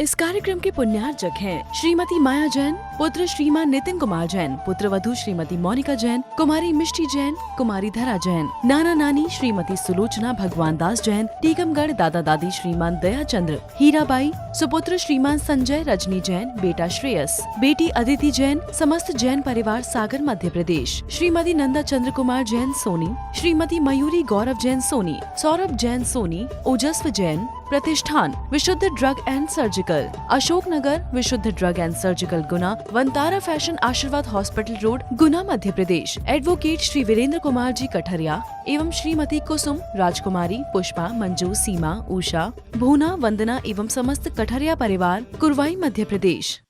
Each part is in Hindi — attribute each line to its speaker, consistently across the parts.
Speaker 1: इस कार्यक्रम के पुण्यार्चक हैं श्रीमती माया जैन, पुत्र श्रीमान नितिन कुमार जैन, पुत्र वधू श्रीमती मोनिका जैन, कुमारी मिष्टी जैन, कुमारी धरा जैन, नाना नानी श्रीमती सुलोचना भगवान दास जैन, टीकमगढ़ दादा दादी श्रीमान दया चंद्र, हीराबाई, सुपुत्र श्रीमान संजय रजनी जैन, बेटा श्रेयस, बेटी अदिति जैन, समस्त जैन परिवार सागर मध्य प्रदेश, श्रीमती नंदा चंद्र कुमार जैन सोनी, श्रीमती मयूरी गौरव जैन सोनी, सौरभ जैन सोनी, ओजस्व जैन, प्रतिष्ठान विशुद्ध drug and surgical, Ashok Nagar विशुद्ध drug and surgical Guna, Vantara fashion आशीर्वाद हॉस्पिटल रोड गुना मध्य प्रदेश, एडवोकेट श्री वीरेंद्र कुमार जी कठरिया एवं श्रीमती कुसुम, राजकुमारी, पुष्पा, मंजू, सीमा, उषा, भूना, वंदना एवं समस्त कठरिया परिवार कुरवाई मध्य प्रदेश।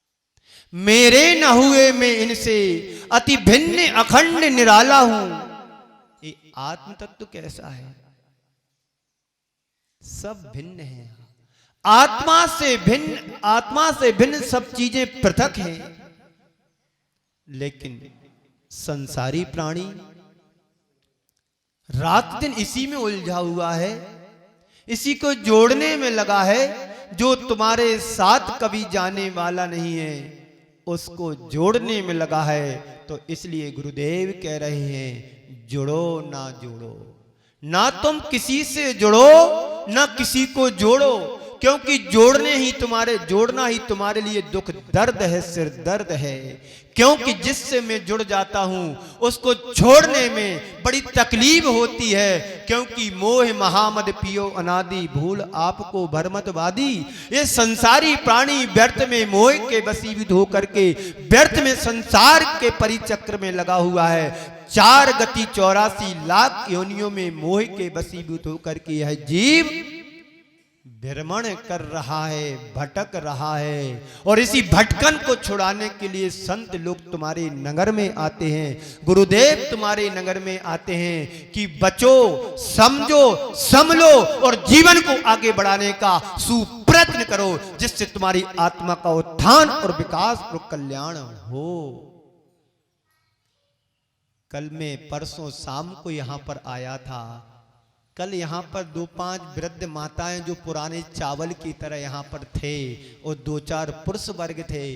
Speaker 2: मेरे न हुए मैं इनसे अति भिन्न अखंड निराला हूँ। ये आत्म तत्व कैसा है? सब भिन्न है। आत्मा से भिन्न सब चीजें पृथक हैं, लेकिन संसारी प्राणी रात दिन इसी में उलझा हुआ है, इसी को जोड़ने में लगा है। जो तुम्हारे साथ कभी जाने वाला नहीं है उसको जोड़ने में लगा है। तो इसलिए गुरुदेव कह रहे हैं, जुड़ो ना जोड़ो, ना तुम किसी से जुड़ो ना किसी को जोड़ो, क्योंकि जोड़ना ही तुम्हारे लिए दुख दर्द है, सिर दर्द है। क्योंकि जिससे मैं जुड़ जाता हूं उसको छोड़ने में बड़ी तकलीफ होती है, क्योंकि मोह महामद पियो अनादि भूल आपको भरमतवादी। ये संसारी प्राणी व्यर्थ में मोह के वशीभूत होकर के व्यर्थ में संसार के परिचक्र में लगा हुआ है। 4 गति 84 लाख योनियों में मोह के वशीभूत होकर के यह जीव भ्रमण कर रहा है, भटक रहा है। और इसी भटकन को छुड़ाने के लिए संत लोग तुम्हारे नगर में आते हैं, गुरुदेव तुम्हारे नगर में आते हैं कि बचो, समझो, संभलो और जीवन को आगे बढ़ाने का सुप्रयत्न करो, जिससे तुम्हारी आत्मा का उत्थान और विकास और कल्याण हो। कल मैं परसों शाम को यहां पर आया था। कल यहाँ पर 2-5 वृद्ध माताएं जो पुराने चावल की तरह यहाँ पर थे, और 2-4 पुरुष वर्ग थे।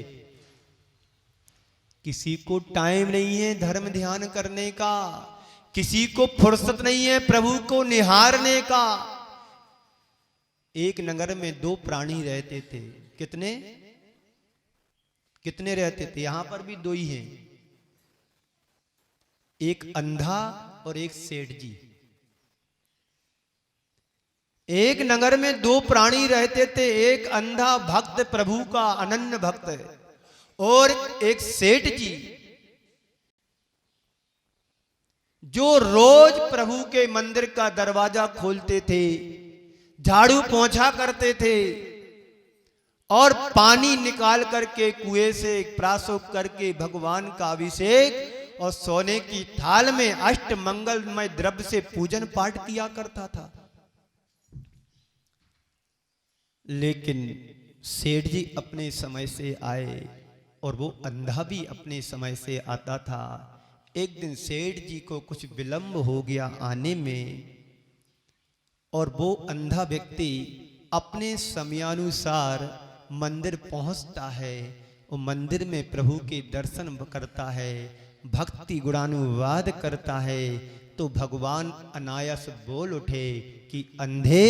Speaker 2: किसी को टाइम नहीं है धर्म ध्यान करने का, किसी को फुर्सत नहीं है प्रभु को निहारने का। एक नगर में 2 प्राणी रहते थे। कितने रहते थे? यहां पर भी 2 ही हैं, एक अंधा और एक सेठ जी। एक नगर में 2 प्राणी रहते थे, एक अंधा भक्त प्रभु का अनन्य भक्त और एक सेठ जी, जो रोज प्रभु के मंदिर का दरवाजा खोलते थे, झाड़ू पोंछा करते थे और पानी निकाल करके कुएं से प्राशोक करके भगवान का अभिषेक और सोने की थाल में अष्ट मंगलमय द्रव्य से पूजन पाठ किया करता था। लेकिन सेठ जी अपने समय से आए और वो अंधा भी अपने समय से आता था। एक दिन सेठ जी को कुछ विलंब हो गया आने में, और वो अंधा व्यक्ति अपने समयानुसार मंदिर पहुंचता है और मंदिर में प्रभु के दर्शन करता है, भक्ति गुणानुवाद करता है। तो भगवान अनायास बोल उठे कि अंधे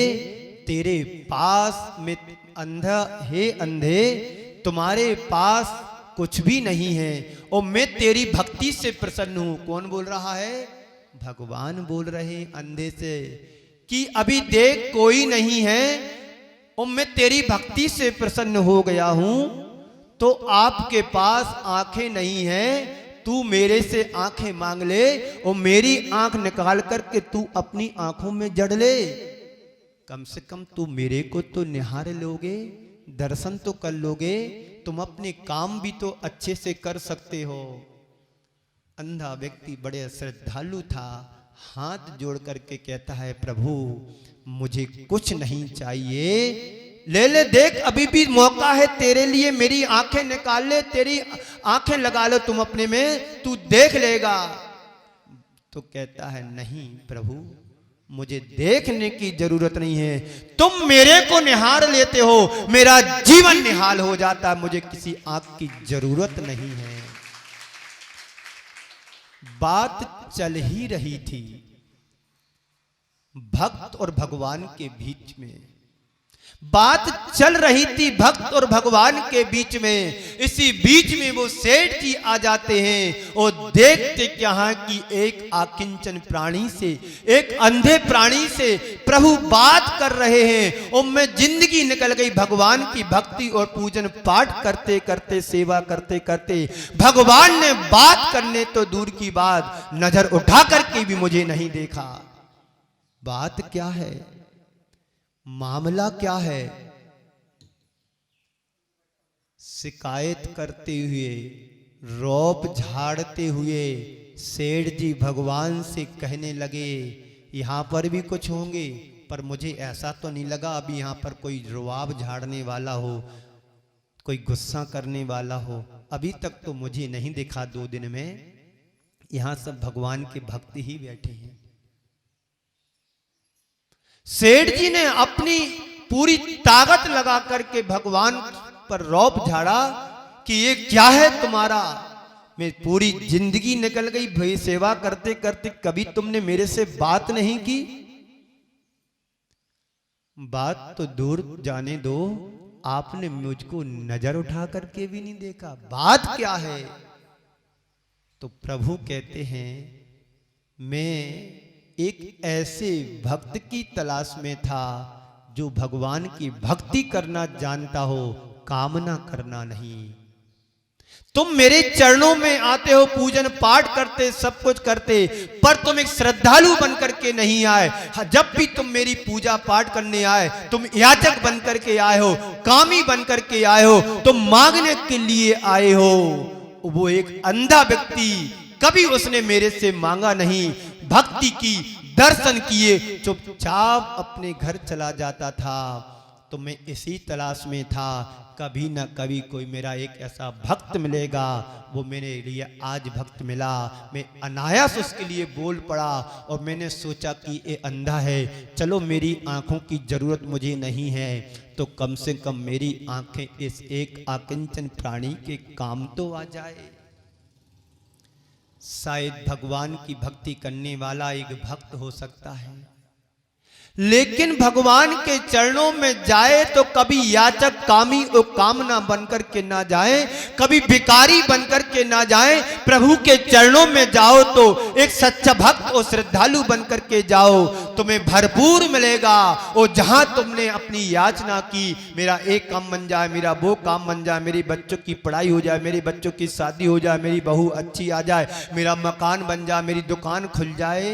Speaker 2: तेरे पास में, अंधे तुम्हारे पास कुछ भी नहीं है और मैं तेरी भक्ति से प्रसन्न हूं। कौन बोल रहा है? भगवान बोल रहे अंधे से कि अभी देख कोई नहीं है और मैं तेरी भक्ति से प्रसन्न हो गया हूं। तो आपके पास आंखें नहीं है, तू मेरे से आंखें मांग ले और मेरी आंख निकाल करके तू अपनी आंखों में जड़ ले। कम से कम तू मेरे को तो निहार लोगे, दर्शन तो कर लोगे, तुम अपने काम भी तो अच्छे से कर सकते हो। अंधा व्यक्ति बड़े श्रद्धालु था, हाथ जोड़ करके कहता है, प्रभु मुझे कुछ नहीं चाहिए, ले ले, देख अभी भी मौका है तेरे लिए, मेरी आंखें निकाल ले, तेरी आंखें लगा लो तुम अपने में, तू देख लेगा। तो कहता है, नहीं प्रभु मुझे देखने की जरूरत नहीं है। तुम मेरे को निहार लेते हो, मेरा जीवन निहाल हो जाता, मुझे किसी आंख की जरूरत नहीं है। बात चल ही रही थी भक्त और भगवान के बीच में, बात चल रही थी भक्त और भगवान के बीच में। इसी बीच में वो सेठ जी आ जाते हैं और देखते क्या है कि एक आकिंचन प्राणी से, एक अंधे प्राणी से प्रभु बात कर रहे हैं। और मैं जिंदगी निकल गई भगवान की भक्ति और पूजन पाठ करते करते, सेवा करते करते। भगवान ने बात करने तो दूर की बात, नजर उठा करके भी मुझे नहीं देखा। बात क्या है, मामला क्या है? शिकायत करते हुए, रौब झाड़ते हुए सेठ जी भगवान से कहने लगे, यहां पर भी कुछ होंगे, पर मुझे ऐसा तो नहीं लगा अभी यहां पर कोई रुआब झाड़ने वाला हो, कोई गुस्सा करने वाला हो। अभी तक तो मुझे नहीं दिखा। 2 दिन में यहां सब भगवान के भक्त ही बैठे हैं। सेठ जी ने अपनी पूरी ताकत लगा करके भगवान पर रौब झाड़ा कि ये क्या है तुम्हारा? मैं पूरी जिंदगी निकल गई भाई सेवा करते करते, कभी तुमने मेरे से बात नहीं की। बात तो दूर जाने दो, आपने मुझको नजर उठा करके भी नहीं देखा। बात क्या है? तो प्रभु कहते हैं, मैं एक ऐसे भक्त की तलाश में था जो भगवान की भक्ति करना जानता हो, कामना करना नहीं। तुम मेरे चरणों में आते हो, पूजन पाठ करते, सब कुछ करते, पर तुम एक श्रद्धालु बनकर के नहीं आए। जब भी तुम मेरी पूजा पाठ करने आए, तुम याचक बनकर के आए हो, कामी बनकर के आए हो, तुम मांगने के लिए आए हो। वो एक अंधा व्यक्ति, कभी उसने मेरे से मांगा नहीं, भक्ति की, दर्शन किए, चुपचाप अपने घर चला जाता था। तो मैं इसी तलाश में था, कभी ना कभी कोई मेरा एक ऐसा भक्त मिलेगा। वो मेरे लिए आज भक्त मिला। मैं अनायास उसके लिए बोल पड़ा और मैंने सोचा कि ये अंधा है, चलो मेरी आंखों की जरूरत मुझे नहीं है, तो कम से कम मेरी आंखें इस एक आकिंचन प्राणी के काम तो आ जाए। शायद भगवान की भक्ति करने वाला एक भक्त हो सकता है, लेकिन भगवान के चरणों में जाए तो कभी याचक, कामी और कामना बनकर के ना जाए, कभी भिखारी बनकर के ना जाए। प्रभु के चरणों में जाओ तो एक सच्चा भक्त और श्रद्धालु बनकर के जाओ, तुम्हें भरपूर मिलेगा। और जहां तुमने अपनी याचना की, मेरा एक काम बन जाए, मेरा वो काम बन जाए, मेरी बच्चों की पढ़ाई हो जाए, मेरी बच्चों की शादी हो जाए, मेरी बहू अच्छी आ जाए, मेरा मकान बन जाए, मेरी दुकान खुल जाए,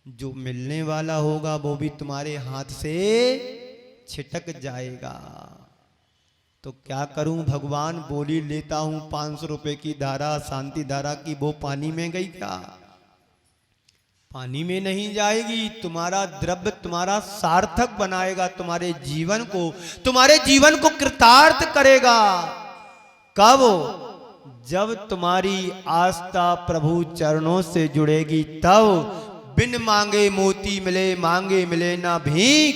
Speaker 2: जो मिलने वाला होगा वो भी तुम्हारे हाथ से छिटक जाएगा। तो क्या करूं भगवान? बोली लेता हूं 500 रुपए की धारा, शांति धारा की, वो पानी में गई क्या? पानी में नहीं जाएगी। तुम्हारा द्रव्य तुम्हारा सार्थक बनाएगा, तुम्हारे जीवन को कृतार्थ करेगा। कब? जब तुम्हारी आस्था प्रभु चरणों से जुड़ेगी, तब बिन मांगे मोती मिले, मांगे मिले ना भीख।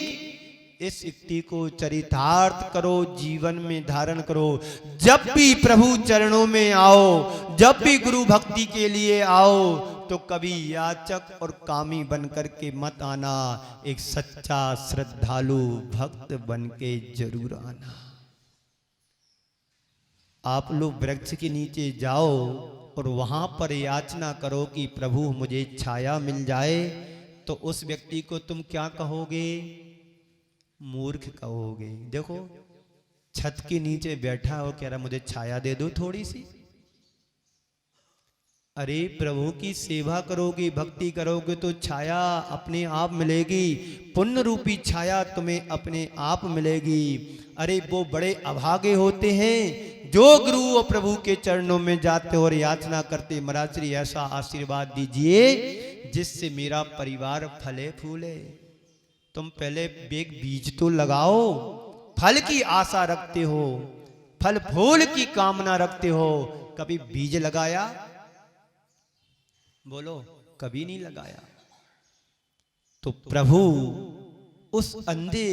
Speaker 2: इस युक्ति को चरितार्थ करो, जीवन में धारण करो। जब भी प्रभु चरणों में आओ, जब भी गुरु भक्ति के लिए आओ, तो कभी याचक और कामी बनकर के मत आना, एक सच्चा श्रद्धालु भक्त बन के जरूर आना। आप लोग वृक्ष के नीचे जाओ और वहां पर याचना करो कि प्रभु मुझे छाया मिल जाए, तो उस व्यक्ति को तुम क्या कहोगे? मूर्ख कहोगे। देखो, छत के नीचे बैठा हो, कह रहा मुझे छाया दे दो थोड़ी सी। अरे प्रभु की सेवा करोगे, भक्ति करोगे तो छाया अपने आप मिलेगी, पुण्य रूपी छाया तुम्हें अपने आप मिलेगी। अरे वो बड़े अभागे होते हैं जो गुरु और प्रभु के चरणों में जाते और याचना करते, महाराज श्री ऐसा आशीर्वाद दीजिए जिससे मेरा परिवार फले फूले। तुम पहले एक बीज तो लगाओ, फल की आशा रखते हो, फल फूल की कामना रखते हो। कभी बीज लगाया? बोलो, कभी नहीं लगाया। तो प्रभु उस अंधे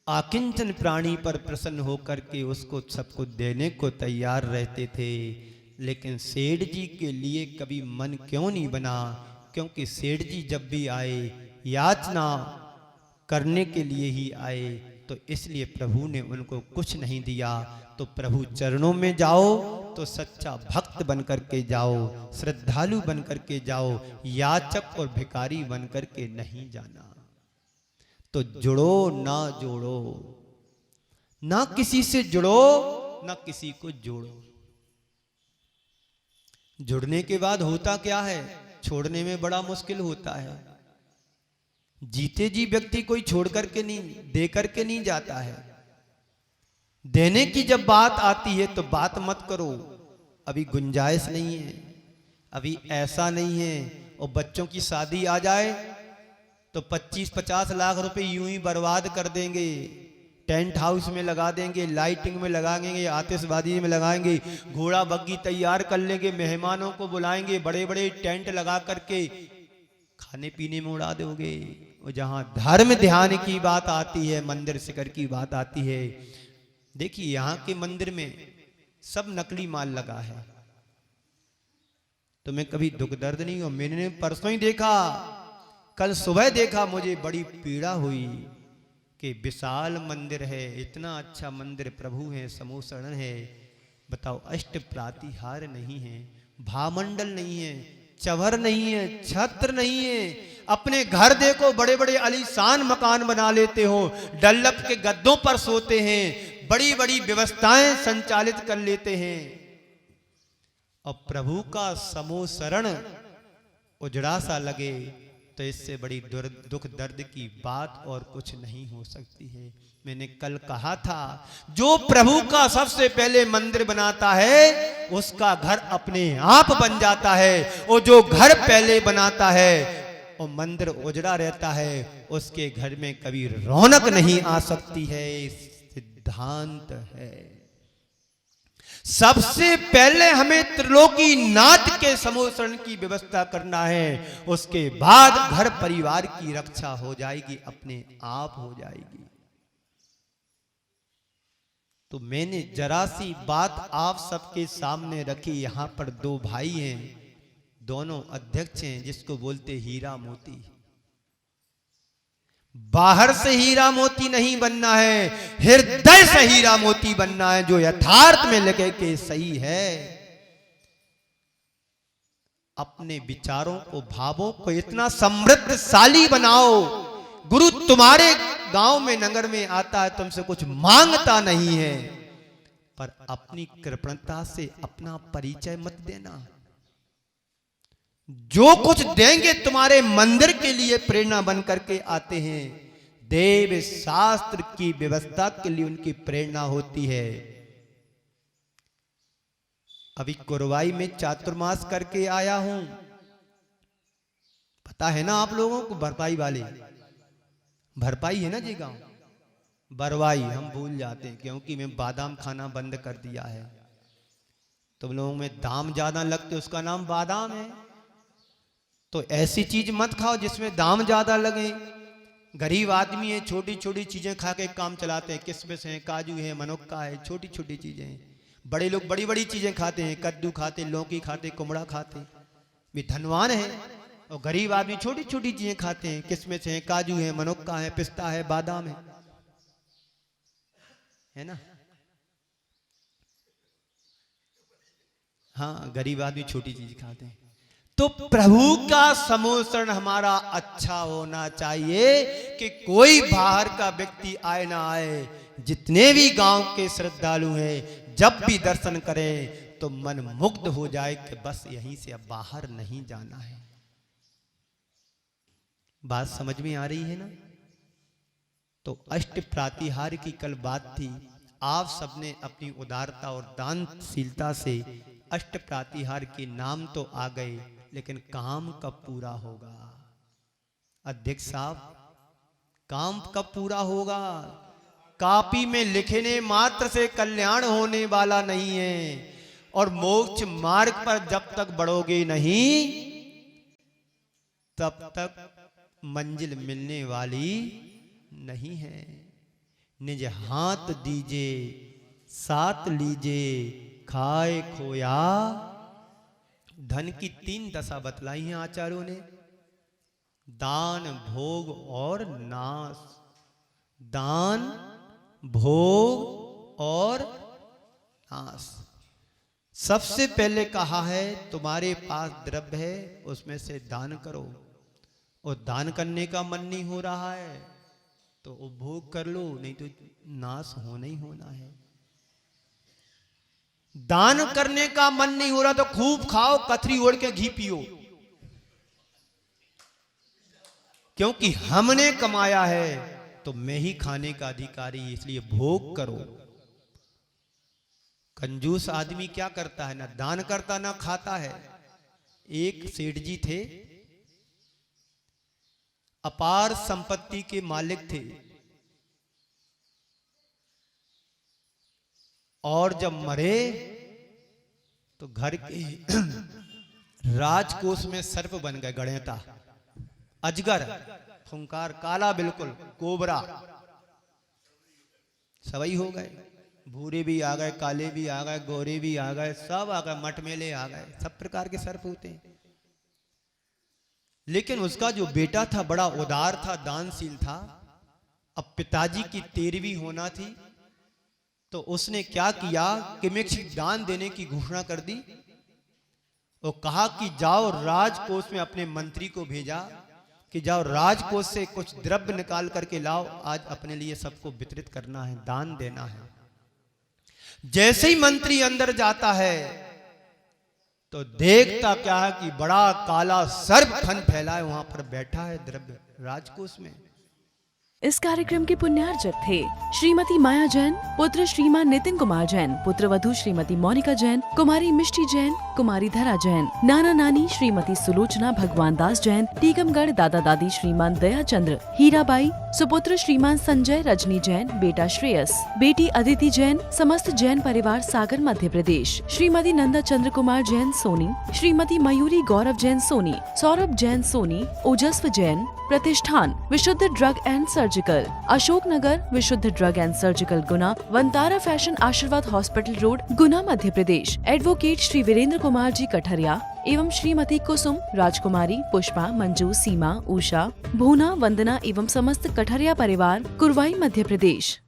Speaker 2: आकिंचन प्राणी पर प्रसन्न होकर के उसको सब कुछ देने को तैयार रहते थे। लेकिन सेठ जी के लिए कभी मन क्यों नहीं बना? क्योंकि सेठ जी जब भी आए याचना करने के लिए ही आए, तो इसलिए प्रभु ने उनको कुछ नहीं दिया। तो प्रभु चरणों में जाओ तो सच्चा भक्त बन करके जाओ, श्रद्धालु बन करके जाओ, याचक और भिखारी बन करके नहीं जाना। तो जुड़ो ना जोड़ो, ना किसी से जुड़ो ना किसी को जोड़ो। जुड़ने के बाद होता क्या है? छोड़ने में बड़ा मुश्किल होता है। जीते जी व्यक्ति कोई छोड़ करके नहीं, दे करके नहीं जाता है। देने की जब बात आती है तो बात मत करो, अभी गुंजाइश नहीं है, अभी ऐसा नहीं है। और बच्चों की शादी आ जाए तो 25-50 लाख रुपए यूं ही बर्बाद कर देंगे। टेंट हाउस में लगा देंगे, लाइटिंग में लगाएंगे, आतिशबाजी में लगाएंगे, घोड़ा बग्गी तैयार कर लेंगे, मेहमानों को बुलाएंगे, बड़े बड़े टेंट लगा करके खाने पीने में उड़ा दोगे। और जहां धर्म ध्यान की बात आती है, मंदिर शिखर की बात आती है, देखिए यहां के मंदिर में सब नकली माल लगा है। तुम्हें कभी दुख दर्द नहीं हो? मैंने परसों ही देखा, कल सुबह देखा, मुझे बड़ी पीड़ा हुई कि विशाल मंदिर है, इतना अच्छा मंदिर, प्रभु है, समूह शरण है, बताओ अष्ट प्रातिहार नहीं है, भामंडल नहीं है, चवर नहीं है, छत्र नहीं है। अपने घर देखो, बड़े बड़े आलीशान मकान बना लेते हो, डल्लप के गद्दों पर सोते हैं, बड़ी बड़ी व्यवस्थाएं संचालित कर लेते हैं। और प्रभु का समूह शरण उजड़ा सा लगे तो इससे बड़ी दुख दर्द की बात और कुछ नहीं हो सकती है। मैंने कल कहा था, जो प्रभु का सबसे पहले मंदिर बनाता है उसका घर अपने आप बन जाता है, और जो घर पहले बनाता है और मंदिर उजड़ा रहता है उसके घर में कभी रौनक नहीं आ सकती है। सिद्धांत है। सबसे पहले हमें त्रिलोकी नाथ के समूह शरण की व्यवस्था करना है, उसके बाद घर परिवार की रक्षा हो जाएगी, अपने आप हो जाएगी। तो मैंने जरा सी बात आप सबके सामने रखी। यहां पर दो भाई हैं, दोनों अध्यक्ष हैं, जिसको बोलते हीरा मोती। बाहर से हीरा मोती नहीं बनना है, हृदय से हीरा मोती बनना है, जो यथार्थ में लगे के सही है। अपने विचारों को, भावों को इतना समृद्धशाली बनाओ। गुरु तुम्हारे गांव में, नगर में आता है, तुमसे कुछ मांगता नहीं है, पर अपनी कृपणता से अपना परिचय मत देना। जो कुछ देंगे तुम्हारे मंदिर के लिए प्रेरणा बन करके आते हैं। देव शास्त्र की व्यवस्था के लिए उनकी प्रेरणा होती है। अभी कुरवाई में चातुर्मास करके आया हूं, पता है ना आप लोगों को? भरपाई वाले, भरपाई है ना जी गांव, बरवाई हम भूल जाते हैं, क्योंकि मैं बादाम खाना बंद कर दिया है। तुम लोगों में दाम ज्यादा लगते, उसका नाम बादाम है। तो ऐसी चीज मत खाओ जिसमें दाम ज्यादा लगे। गरीब आदमी है, छोटी छोटी चीजें खा के काम चलाते हैं, किशमिश है, काजू है, मनोक्का है, छोटी छोटी चीजें। बड़े लोग बड़ी बड़ी चीजें खाते हैं, कद्दू खाते, लौकी खाते, कुमड़ा खाते, वे धनवान है। और गरीब आदमी छोटी छोटी चीजें खाते हैं, किशमिश है, काजू है, मनोक्का है, पिस्ता है, बादाम है ना? हाँ, गरीब आदमी छोटी चीज खाते हैं। तो प्रभु का समूह शरण हमारा अच्छा होना चाहिए कि कोई बाहर का व्यक्ति आए ना आए, जितने भी गांव के श्रद्धालु हैं, जब भी दर्शन करें तो मन मुग्ध हो जाए कि बस यहीं से अब बाहर नहीं जाना है। बात समझ में आ रही है ना? तो अष्ट प्रातिहार की कल बात थी। आप सबने अपनी उदारता और दानशीलता से अष्ट प्रातिहार के नाम तो आ गए, लेकिन काम कब पूरा होगा? अध्यक्ष साहब, काम कब पूरा होगा? कॉपी में लिखने मात्र से कल्याण होने वाला नहीं है, और मोक्ष मार्ग पर जब तक बढ़ोगे नहीं तब तक मंजिल मिलने वाली नहीं है। निज हाथ दीजे साथ लीजे खाए खोया। धन की 3 दशा बतलाई हैं आचार्यों ने, दान भोग और नाश। दान भोग और नाश। सबसे पहले कहा है तुम्हारे पास द्रव्य है उसमें से दान करो, और दान करने का मन नहीं हो रहा है तो उपभोग कर लो, नहीं तो नाश होना ही होना है। दान करने का मन नहीं हो रहा तो खूब खाओ, कथरी ओढ़ के घी पियो, क्योंकि हमने कमाया है तो मैं ही खाने का अधिकारी, इसलिए भोग करो। कंजूस आदमी क्या करता है, ना दान करता ना खाता है। एक सेठ जी थे, अपार संपत्ति के मालिक थे, और जब मरे तो घर के राजकोष में सर्प बन गए, गणेता, अजगर, फुंकार, काला बिल्कुल कोबरा, सवई हो गए। भूरे भी आ गए, काले भी आ गए, गोरे भी आ गए, सब आ गए, मटमेले आ गए, सब प्रकार के सर्प होते हैं। लेकिन उसका जो बेटा था बड़ा उदार था, दानशील था। अब पिताजी की 13वीं होना थी तो उसने क्या किया कि मैं दान देने की घोषणा कर दी। वो कहा कि जाओ राजकोष में, अपने मंत्री को भेजा कि जाओ राजकोष से कुछ द्रव्य निकाल करके लाओ, आज अपने लिए सबको वितरित करना है, दान देना है। जैसे ही मंत्री अंदर जाता है तो देखता क्या है कि बड़ा काला सर्प फन फैला है, वहां पर बैठा है द्रव्य राजकोष में।
Speaker 1: इस कार्यक्रम के पुण्यार्चक थे श्रीमती माया जैन, पुत्र श्रीमान नितिन कुमार जैन, पुत्र वधू श्रीमती मोनिका जैन, कुमारी मिष्टी जैन, कुमारी धरा जैन, नाना नानी श्रीमती सुलोचना भगवान दास जैन, टीकमगढ़ दादा दादी श्रीमान दया चंद्र, हीराबाई, सुपुत्र श्रीमान संजय रजनी जैन, बेटा श्रेयस, बेटी अदिति जैन, समस्त जैन परिवार सागर मध्य प्रदेश, श्रीमती नंदा चंद्र कुमार जैन सोनी, श्रीमती मयूरी गौरव जैन सोनी, सौरभ जैन सोनी, ओजस्व जैन, प्रतिष्ठान विशुद्ध ड्रग एंड सर्जिकल, अशोकनगर विशुद्ध drug and surgical Guna, Vantara fashion आशीर्वाद हॉस्पिटल रोड गुना मध्य प्रदेश, एडवोकेट श्री वीरेंद्र कुमार जी कठरिया एवं श्रीमती कुसुम, राजकुमारी, पुष्पा, मंजू, सीमा, उषा, भूना, वंदना एवं समस्त कठरिया परिवार, कुरवाई मध्य प्रदेश।